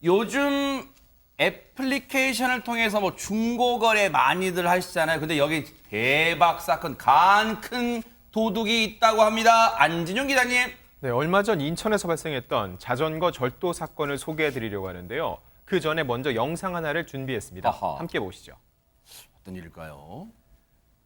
요즘 애플리케이션을 통해서 뭐 중고거래 많이들 하시잖아요. 근데 여기 대박 사건, 간 큰 도둑이 있다고 합니다. 안진용 기자님. 네, 얼마 전 인천에서 발생했던 자전거 절도 사건을 소개해드리려고 하는데요. 그 전에 먼저 영상 하나를 준비했습니다. 아하. 함께 보시죠. 어떤 일일까요?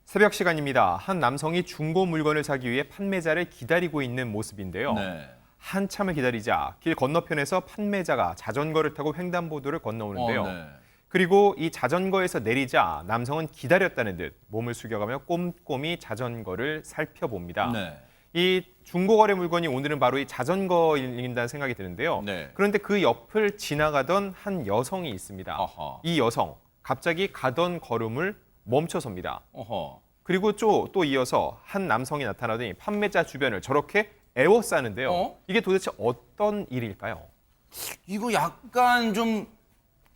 새벽 시간입니다. 한 남성이 중고 물건을 사기 위해 판매자를 기다리고 있는 모습인데요. 네. 한참을 기다리자 길 건너편에서 판매자가 자전거를 타고 횡단보도를 건너오는데요. 네. 그리고 이 자전거에서 내리자 남성은 기다렸다는 듯 몸을 숙여가며 꼼꼼히 자전거를 살펴봅니다. 네. 이 중고거래 물건이 오늘은 바로 이 자전거인다는 생각이 드는데요. 네. 그런데 그 옆을 지나가던 한 여성이 있습니다. 아하. 이 여성, 갑자기 가던 걸음을 멈춰섭니다. 어허. 그리고 또 이어서 한 남성이 나타나더니 판매자 주변을 저렇게 에워싸는데요. 어? 이게 도대체 어떤 일일까요? 이거 약간 좀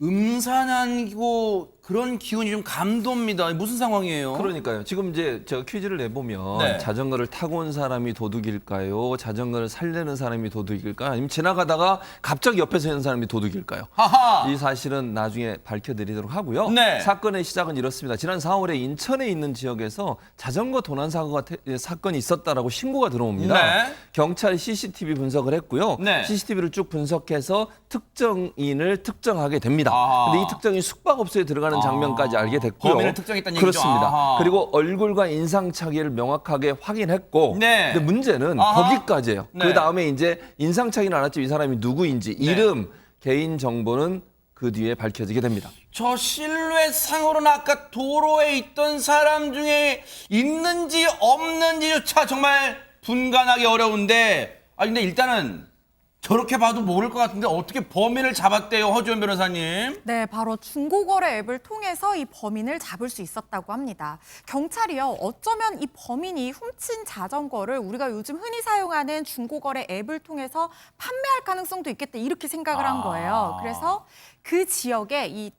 음산한고 그런 기운이 좀 감돕니다. 무슨 상황이에요? 그러니까요. 지금 이제 저 퀴즈를 내보면 네. 자전거를 타고 온 사람이 도둑일까요? 자전거를 살려는 사람이 도둑일까요? 아니면 지나가다가 갑자기 옆에서 있는 사람이 도둑일까요? 하하. 이 사실은 나중에 밝혀드리도록 하고요. 네. 사건의 시작은 이렇습니다. 지난 4월에 인천에 있는 지역에서 자전거 도난 사건이 있었다라고 신고가 들어옵니다. 네. 경찰이 CCTV 분석을 했고요. 네. CCTV를 쭉 분석해서 특정인을 특정하게 됩니다. 아하. 근데 이 특정인이 숙박업소에 들어가는 장면까지 알게 됐고요. 범인을 특정했다는 얘기죠. 그렇습니다. 아하. 그리고 얼굴과 인상착의를 명확하게 확인했고 네. 근데 문제는 아하. 거기까지예요. 네. 그 다음에 이제 인상착의는 알았지만 이 사람이 누구인지 이름, 개인 정보는 그 뒤에 밝혀지게 됩니다. 저 실루엣 상으로는 아까 도로에 있던 사람 중에 있는지 없는지조차 정말 분간하기 어려운데, 근데 일단은 저렇게 봐도 모를 것 같은데 어떻게 범인을 잡았대요, 허주연 변호사님? 네, 바로 중고거래 앱을 통해서 이 범인을 잡을 수 있었다고 합니다. 경찰이요, 어쩌면 이 범인이 훔친 자전거를 우리가 요즘 흔히 사용하는 중고거래 앱을 통해서 판매할 가능성도 있겠다 이렇게 생각을 한 거예요. 그래서 그 지역에 이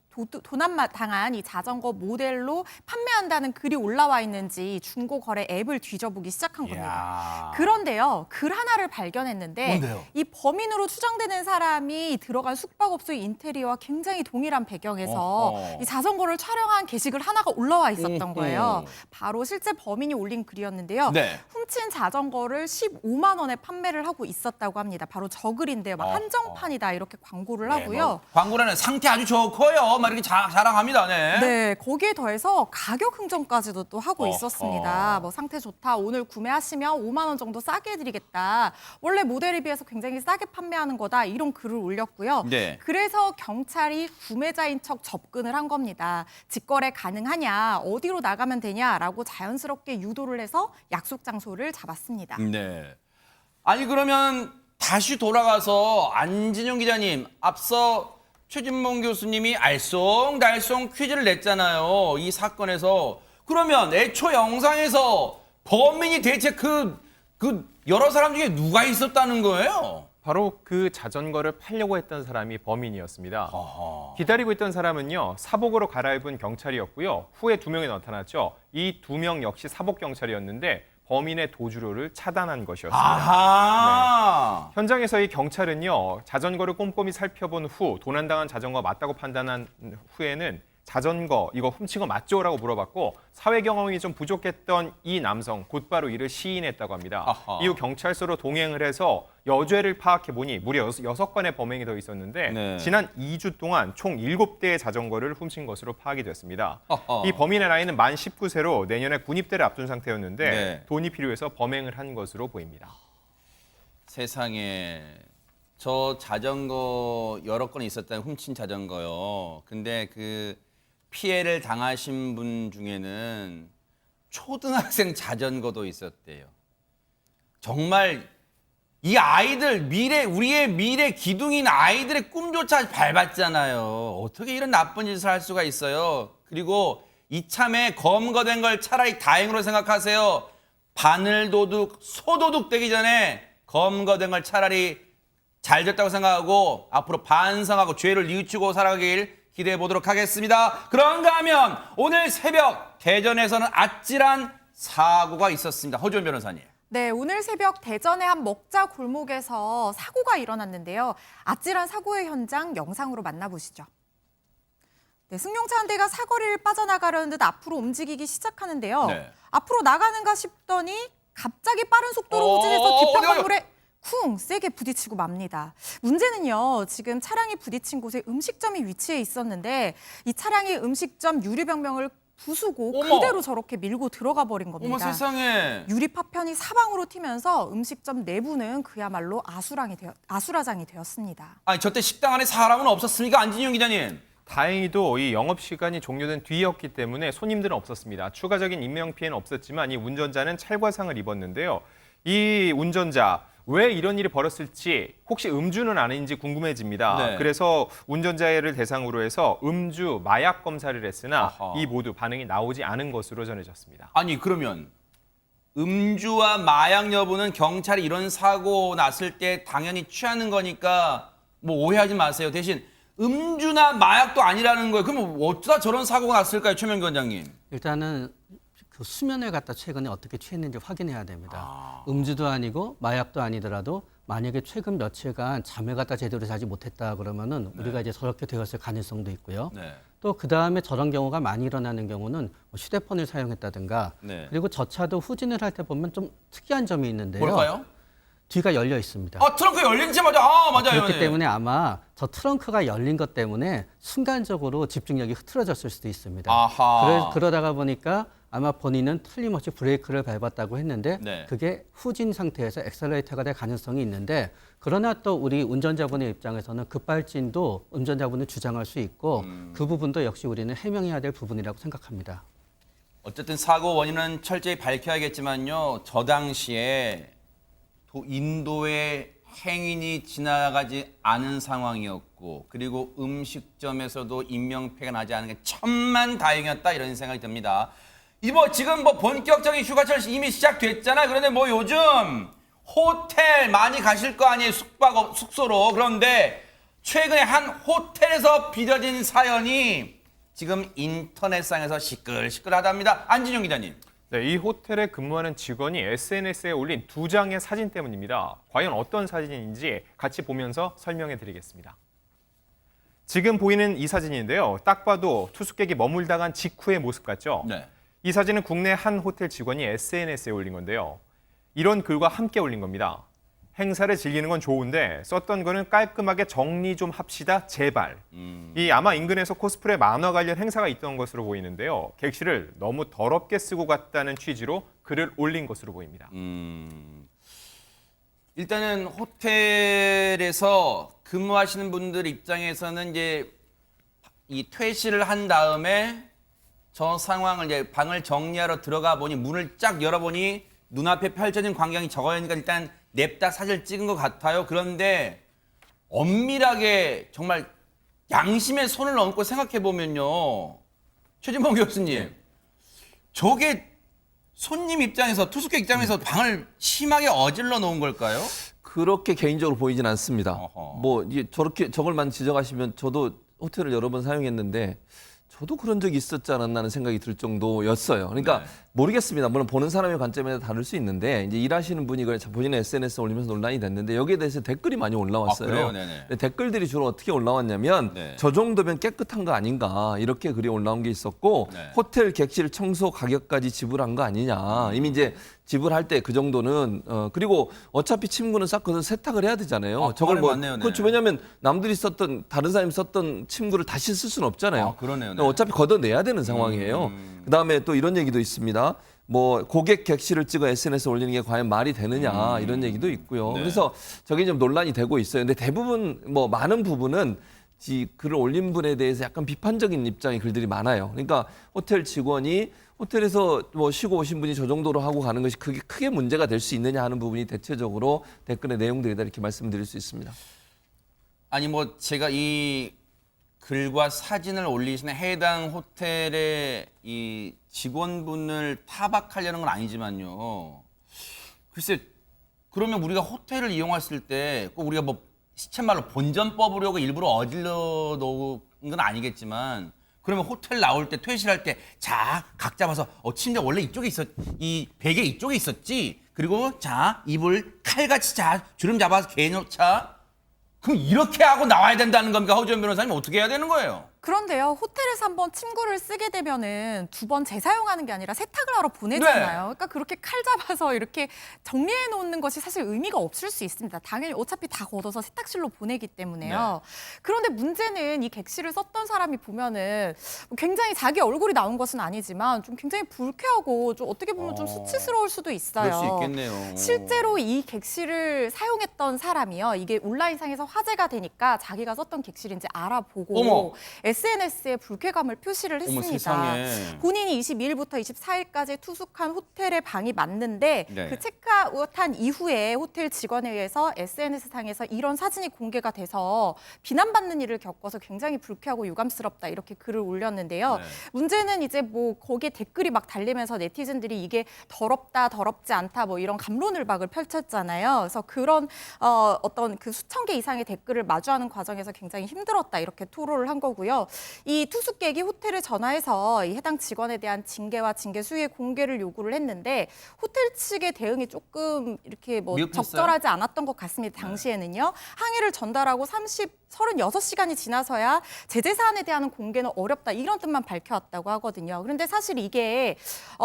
도난 당한 이 자전거 모델로 판매한다는 글이 올라와 있는지 중고거래 앱을 뒤져보기 시작한 겁니다. 이야. 그런데요, 글 하나를 발견했는데 뭔데요? 이 범인으로 추정되는 사람이 들어간 숙박업소의 인테리어와 굉장히 동일한 배경에서 어허. 이 자전거를 촬영한 게시글 하나가 올라와 있었던 어허. 거예요. 바로 실제 범인이 올린 글이었는데요. 네. 훔친 자전거를 15만 원에 판매를 하고 있었다고 합니다. 바로 저 글인데요. 막 어허. 한정판이다 이렇게 광고를 네, 하고요. 뭐 광고라는 상태 아주 좋고요. 막 이렇게 자랑합니다. 네. 네, 거기에 더해서 가격 흥정까지도 또 하고 어허. 있었습니다. 뭐 상태 좋다, 오늘 구매하시면 5만 원 정도 싸게 해드리겠다. 원래 모델에 비해서 굉장히 싸게 판매하는 거다. 이런 글을 올렸고요. 네. 그래서 경찰이 구매자인 척 접근을 한 겁니다. 직거래 가능하냐, 어디로 나가면 되냐라고 자연스럽게 유도를 해서 약속 장소를 잡았습니다. 네. 아니 그러면 다시 돌아가서 안진용 기자님, 앞서 최진봉 교수님이 알쏭달쏭 퀴즈를 냈잖아요. 이 사건에서. 그러면 애초 영상에서 범인이 대체 그 여러 사람 중에 누가 있었다는 거예요? 바로 그 자전거를 팔려고 했던 사람이 범인이었습니다. 아하. 기다리고 있던 사람은요, 사복으로 갈아입은 경찰이었고요. 후에 2명이 나타났죠. 이 2명 역시 사복 경찰이었는데 범인의 도주로를 차단한 것이었습니다. 아하. 현장에서 이 경찰은요, 자전거를 꼼꼼히 살펴본 후 도난당한 자전거가 맞다고 판단한 후에는 자전거 이거 훔친 거 맞죠?라고 물어봤고 사회 경험이 좀 부족했던 이 남성 곧바로 이를 시인했다고 합니다. 아하. 이후 경찰서로 동행을 해서 여죄를 파악해 보니 무려 6건의 범행이 더 있었는데 네. 지난 2주 동안 총 7대의 자전거를 훔친 것으로 파악이 됐습니다. 아하. 이 범인의 나이는 만 19세로 내년에 군입대를 앞둔 상태였는데 네. 돈이 필요해서 범행을 한 것으로 보입니다. 세상에, 저 자전거 여러 건 있었다는 훔친 자전거요. 근데 그 피해를 당하신 분 중에는 초등학생 자전거도 있었대요. 정말 이 아이들 우리의 미래 기둥인 아이들의 꿈조차 밟았잖아요. 어떻게 이런 나쁜 짓을 할 수가 있어요. 그리고 이참에 검거된 걸 차라리 다행으로 생각하세요. 바늘도둑, 소도둑 되기 전에 검거된 걸 차라리 잘 됐다고 생각하고 앞으로 반성하고 죄를 뉘우치고 살아가길 기대해 보도록 하겠습니다. 그런가 하면 오늘 새벽 대전에서는 아찔한 사고가 있었습니다. 허주연 변호사님. 네, 오늘 새벽 대전의 한 먹자 골목에서 사고가 일어났는데요. 아찔한 사고의 현장 영상으로 만나보시죠. 네, 승용차 한 대가 사거리를 빠져나가려는 듯 앞으로 움직이기 시작하는데요. 네. 앞으로 나가는가 싶더니 갑자기 빠른 속도로 후진해서 뒤편 건물에 쿵 세게 부딪히고 맙니다. 문제는요, 지금 차량이 부딪힌 곳에 음식점이 위치해 있었는데 이 차량이 음식점 유리벽면을 부수고 어머! 그대로 저렇게 밀고 들어가 버린 어머 겁니다. 세상에. 유리 파편이 사방으로 튀면서 음식점 내부는 그야말로 아수라장이 되었습니다. 아니 저때 식당 안에 사람은 없었습니까? 안진영 기자님. 다행히도 이 영업시간이 종료된 뒤였기 때문에 손님들은 없었습니다. 추가적인 인명피해는 없었지만 이 운전자는 찰과상을 입었는데요. 이 운전자 왜 이런 일이 벌었을지 혹시 음주는 아닌지 궁금해집니다. 네. 그래서 운전자를 대상으로 해서 음주, 마약 검사를 했으나 아하. 이 모두 반응이 나오지 않은 것으로 전해졌습니다. 아니 그러면 음주와 마약 여부는 경찰이 이런 사고 났을 때 당연히 취하는 거니까 뭐 오해하지 마세요. 대신 음주나 마약도 아니라는 거예요. 그럼 어쩌다 저런 사고가 났을까요, 최명기 원장님? 일단은 그 수면을 갖다 최근에 어떻게 취했는지 확인해야 됩니다. 음주도 아니고 마약도 아니더라도 만약에 최근 며칠간 잠을 갖다 제대로 자지 못했다 그러면은 우리가 이제 저렇게 되었을 가능성도 있고요. 네. 또 그 다음에 저런 경우가 많이 일어나는 경우는 뭐 휴대폰을 사용했다든가 네. 그리고 저 차도 후진을 할 때 보면 좀 특이한 점이 있는데요. 뭘까요? 뒤가 열려 있습니다. 트렁크 열린지마자 맞아요. 그렇기 네. 때문에 아마 저 트렁크가 열린 것 때문에 순간적으로 집중력이 흐트러졌을 수도 있습니다. 아하. 그러다가 보니까 아마 본인은 틀림없이 브레이크를 밟았다고 했는데 네. 그게 후진 상태에서 엑셀레이터가 될 가능성이 있는데 그러나 또 우리 운전자분의 입장에서는 급발진도 운전자분은 주장할 수 있고 그 부분도 역시 우리는 해명해야 될 부분이라고 생각합니다. 어쨌든 사고 원인은 철저히 밝혀야겠지만요. 저 당시에 인도에 행인이 지나가지 않은 상황이었고 그리고 음식점에서도 인명피해가 나지 않은 게 천만다행이었다 이런 생각이 듭니다. 지금 본격적인 휴가철 이미 시작됐잖아요. 그런데 요즘 호텔 많이 가실 거 아니에요. 숙소로. 그런데 최근에 한 호텔에서 빚어진 사연이 지금 인터넷상에서 시끌시끌하답니다. 안진영 기자님. 네, 이 호텔에 근무하는 직원이 SNS에 올린 2장의 사진 때문입니다. 과연 어떤 사진인지 같이 보면서 설명해 드리겠습니다. 지금 보이는 이 사진인데요. 딱 봐도 투숙객이 머물다 간 직후의 모습 같죠? 네. 이 사진은 국내 한 호텔 직원이 SNS에 올린 건데요. 이런 글과 함께 올린 겁니다. 행사를 즐기는 건 좋은데 썼던 거는 깔끔하게 정리 좀 합시다, 제발. 이 아마 인근에서 코스프레 만화 관련 행사가 있던 것으로 보이는데요. 객실을 너무 더럽게 쓰고 갔다는 취지로 글을 올린 것으로 보입니다. 일단은 호텔에서 근무하시는 분들 입장에서는 이제 이 퇴실을 한 다음에 저 상황을 이제 방을 정리하러 들어가 보니 문을 쫙 열어보니 눈앞에 펼쳐진 광경이 저거니까 일단 냅다 사진을 찍은 것 같아요. 그런데 엄밀하게 정말 양심의 손을 얹고 생각해 보면요, 최진봉 교수님, 저게 손님 입장에서 투숙객 입장에서 방을 심하게 어질러 놓은 걸까요? 그렇게 개인적으로 보이진 않습니다. 어허. 이게 저걸만 지적하시면 저도 호텔을 여러 번 사용했는데 저도 그런 적이 있었지 않았나 하는 생각이 들 정도였어요. 그러니까 네. 모르겠습니다. 물론 보는 사람의 관점에 다를 수 있는데 이제 일하시는 분이 그걸 본인의 SNS에 올리면서 논란이 됐는데 여기에 대해서 댓글이 많이 올라왔어요. 그래요? 네네. 근데 댓글들이 주로 어떻게 올라왔냐면 네. 저 정도면 깨끗한 거 아닌가 이렇게 글이 올라온 게 있었고 네. 호텔 객실 청소 가격까지 지불한 거 아니냐. 이미 이제 지불할 때 그 정도는 그리고 어차피 침구는 싹 세탁을 해야 되잖아요. 저걸 맞네요. 네. 그렇죠. 왜냐하면 남들이 썼던 다른 사람이 썼던 침구를 다시 쓸 수는 없잖아요. 그러네요. 네. 어차피 걷어내야 되는 상황이에요. 그다음에 또 이런 얘기도 있습니다. 고객 객실을 찍어 SNS에 올리는 게 과연 말이 되느냐 이런 얘기도 있고요. 네. 그래서 저게 좀 논란이 되고 있어요. 근데 대부분 많은 부분은 이 글을 올린 분에 대해서 약간 비판적인 입장의 글들이 많아요. 그러니까 호텔 직원이 호텔에서 쉬고 오신 분이 저 정도로 하고 가는 것이 그게 크게 문제가 될 수 있느냐 하는 부분이 대체적으로 댓글의 내용들이다 이렇게 말씀드릴 수 있습니다. 아니 제가 이 글과 사진을 올리시는 해당 호텔의 이 직원분을 타박하려는 건 아니지만요. 글쎄, 그러면 우리가 호텔을 이용했을 때 꼭 우리가 시쳇말로 본전 뽑으려고 일부러 어질러 놓은 건 아니겠지만 그러면 호텔 나올 때 퇴실할 때 자 각 잡아서 침대 원래 이쪽에 이 베개 이쪽에 있었지. 그리고 자 이불 칼같이 자 주름 잡아서 개놓자. 그럼 이렇게 하고 나와야 된다는 겁니까? 허지원 변호사님 어떻게 해야 되는 거예요? 그런데요, 호텔에서 한번 침구를 쓰게 되면은 2번 재사용하는 게 아니라 세탁을 하러 보내잖아요. 그러니까 그렇게 칼 잡아서 이렇게 정리해 놓는 것이 사실 의미가 없을 수 있습니다. 당연히 어차피 다 걷어서 세탁실로 보내기 때문에요. 그런데 문제는 이 객실을 썼던 사람이 보면은 굉장히 자기 얼굴이 나온 것은 아니지만 좀 굉장히 불쾌하고 좀 어떻게 보면 좀 수치스러울 수도 있어요. 그럴 수 있겠네요. 실제로 이 객실을 사용했던 사람이요. 이게 온라인상에서 화제가 되니까 자기가 썼던 객실인지 알아보고 어머. SNS에 불쾌감을 표시를 어머, 했습니다. 세상에. 본인이 22일부터 24일까지 투숙한 호텔의 방이 맞는데 네. 그 체크아웃한 이후에 호텔 직원에 의해서 SNS상에서 이런 사진이 공개가 돼서 비난받는 일을 겪어서 굉장히 불쾌하고 유감스럽다 이렇게 글을 올렸는데요. 네. 문제는 이제 뭐 거기에 댓글이 막 달리면서 네티즌들이 이게 더럽다, 더럽지 않다 뭐 이런 갑론을박을 펼쳤잖아요. 그래서 그런 어떤 그 수천 개 이상의 댓글을 마주하는 과정에서 굉장히 힘들었다 이렇게 토로를 한 거고요. 이 투숙객이 호텔에 전화해서 이 해당 직원에 대한 징계와 징계 수위의 공개를 요구를 했는데 호텔 측의 대응이 조금 이렇게 뭐 미흡했어요? 적절하지 않았던 것 같습니다. 당시에는요. 항의를 전달하고 36시간이 지나서야 제재 사안에 대한 공개는 어렵다 이런 뜻만 밝혀왔다고 하거든요. 그런데 사실 이게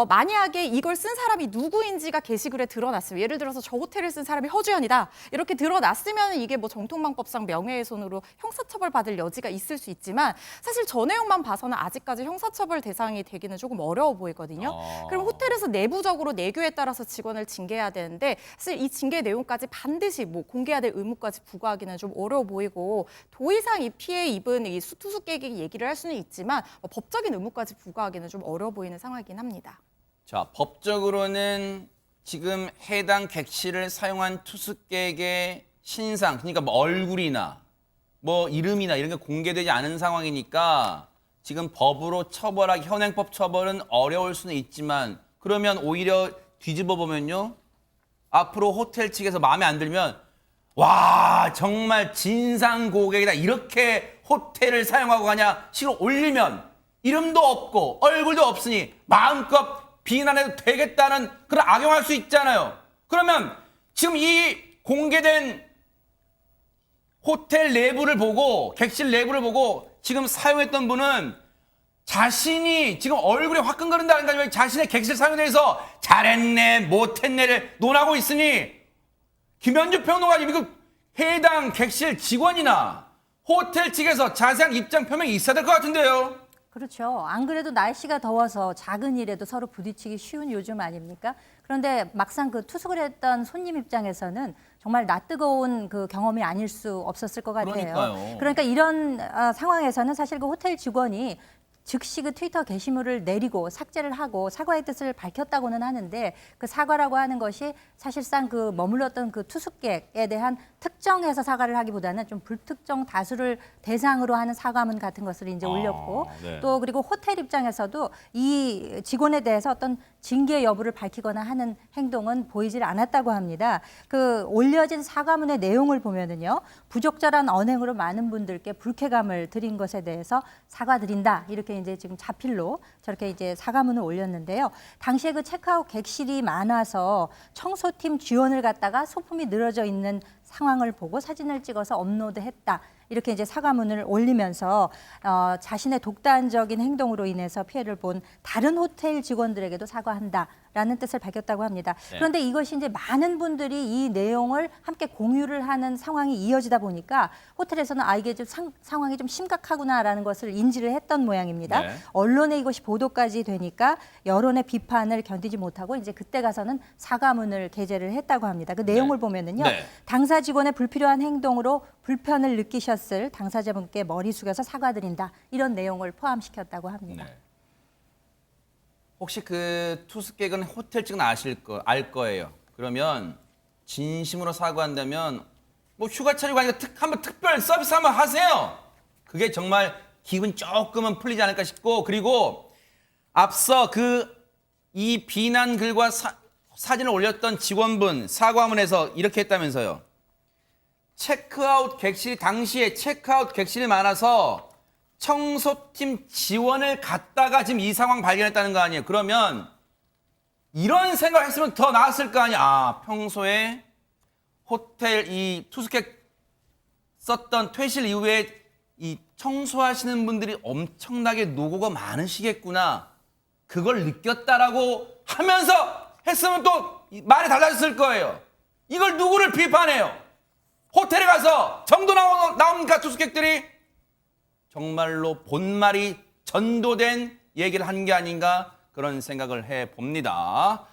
만약에 이걸 쓴 사람이 누구인지가 게시글에 드러났으면 예를 들어서 저 호텔을 쓴 사람이 허주연이다 이렇게 드러났으면 이게 뭐 정통방법상 명예훼손으로 형사처벌 받을 여지가 있을 수 있지만 사실 저 내용만 봐서는 아직까지 형사처벌 대상이 되기는 조금 어려워 보이거든요. 그럼 호텔에서 내부적으로 내규에 따라서 직원을 징계해야 되는데 사실 이 징계 내용까지 반드시 뭐 공개해야 될 의무까지 부과하기는 좀 어려워 보이고 더 이상 이 피해 입은 이 투숙객이 얘기를 할 수는 있지만 법적인 의무까지 부과하기는 좀 어려워 보이는 상황이긴 합니다. 자, 법적으로는 지금 해당 객실을 사용한 투숙객의 신상, 그러니까 뭐 얼굴이나 뭐 이름이나 이런 게 공개되지 않은 상황이니까 지금 법으로 처벌하기, 현행법 처벌은 어려울 수는 있지만 그러면 오히려 뒤집어 보면요. 앞으로 호텔 측에서 마음에 안 들면 와 정말 진상 고객이다 이렇게 호텔을 사용하고 가냐 식으로 올리면 이름도 없고 얼굴도 없으니 마음껏 비난해도 되겠다는 그런 악용할 수 있잖아요. 그러면 지금 이 공개된 호텔 내부를 보고 객실 내부를 보고 지금 사용했던 분은 자신이 지금 얼굴에 화끈거린다는 거 아니면 자신의 객실 사용에 대해서 잘했네 못했네를 논하고 있으니 김현주 평론가님 이거 해당 객실 직원이나 호텔 측에서 자세한 입장 표명이 있어야 될 것 같은데요. 그렇죠. 안 그래도 날씨가 더워서 작은 일에도 서로 부딪히기 쉬운 요즘 아닙니까? 그런데 막상 그 투숙을 했던 손님 입장에서는 정말 낯뜨거운 그 경험이 아닐 수 없었을 것 같아요. 그러니까요. 그러니까 이런 상황에서는 사실 그 호텔 직원이 즉시 그 트위터 게시물을 내리고 삭제를 하고 사과의 뜻을 밝혔다고는 하는데 그 사과라고 하는 것이 사실상 그 머물렀던 그 투숙객에 대한 특정해서 사과를 하기보다는 좀 불특정 다수를 대상으로 하는 사과문 같은 것을 이제 올렸고 네. 또 그리고 호텔 입장에서도 이 직원에 대해서 어떤 징계 여부를 밝히거나 하는 행동은 보이질 않았다고 합니다. 그 올려진 사과문의 내용을 보면은요. 부적절한 언행으로 많은 분들께 불쾌감을 드린 것에 대해서 사과드린다. 이렇게 이제 지금 자필로 저렇게 이제 사과문을 올렸는데요. 당시에 그 체크아웃 객실이 많아서 청소팀 지원을 갖다가 소품이 늘어져 있는 상황을 보고 사진을 찍어서 업로드했다. 이렇게 이제 사과문을 올리면서 자신의 독단적인 행동으로 인해서 피해를 본 다른 호텔 직원들에게도 사과한다라는 뜻을 밝혔다고 합니다. 그런데 이것이 이제 많은 분들이 이 내용을 함께 공유를 하는 상황이 이어지다 보니까 호텔에서는 이게 좀 상황이 좀 심각하구나라는 것을 인지를 했던 모양입니다. 네. 언론에 이것이 보도까지 되니까 여론의 비판을 견디지 못하고 이제 그때 가서는 사과문을 게재를 했다고 합니다. 그 내용을 보면은요. 네. 당사 직원의 불필요한 행동으로 불편을 느끼셨을 당사자분께 머리 숙여서 사과드린다. 이런 내용을 포함시켰다고 합니다. 네. 혹시 그 투숙객은 호텔 측은 알 거예요. 그러면 진심으로 사과한다면 뭐 휴가 차리고 하니까 한번 특별 서비스 한번 하세요. 그게 정말 기분 조금은 풀리지 않을까 싶고 그리고 앞서 이 비난 글과 사진을 올렸던 직원분 사과문에서 이렇게 했다면서요. 당시에 체크아웃 객실이 많아서 청소팀 지원을 갔다가 지금 이 상황 발견했다는 거 아니에요. 그러면 이런 생각했으면 더 나았을 거 아니야. 아, 평소에 호텔 이 투숙객 썼던 퇴실 이후에 이 청소하시는 분들이 엄청나게 노고가 많으시겠구나. 그걸 느꼈다라고 하면서 했으면 또 말이 달라졌을 거예요. 이걸 누구를 비판해요? 호텔에 가서 정도 나옵니까 투숙객들이? 정말로 본말이 전도된 얘기를 한 게 아닌가 그런 생각을 해봅니다.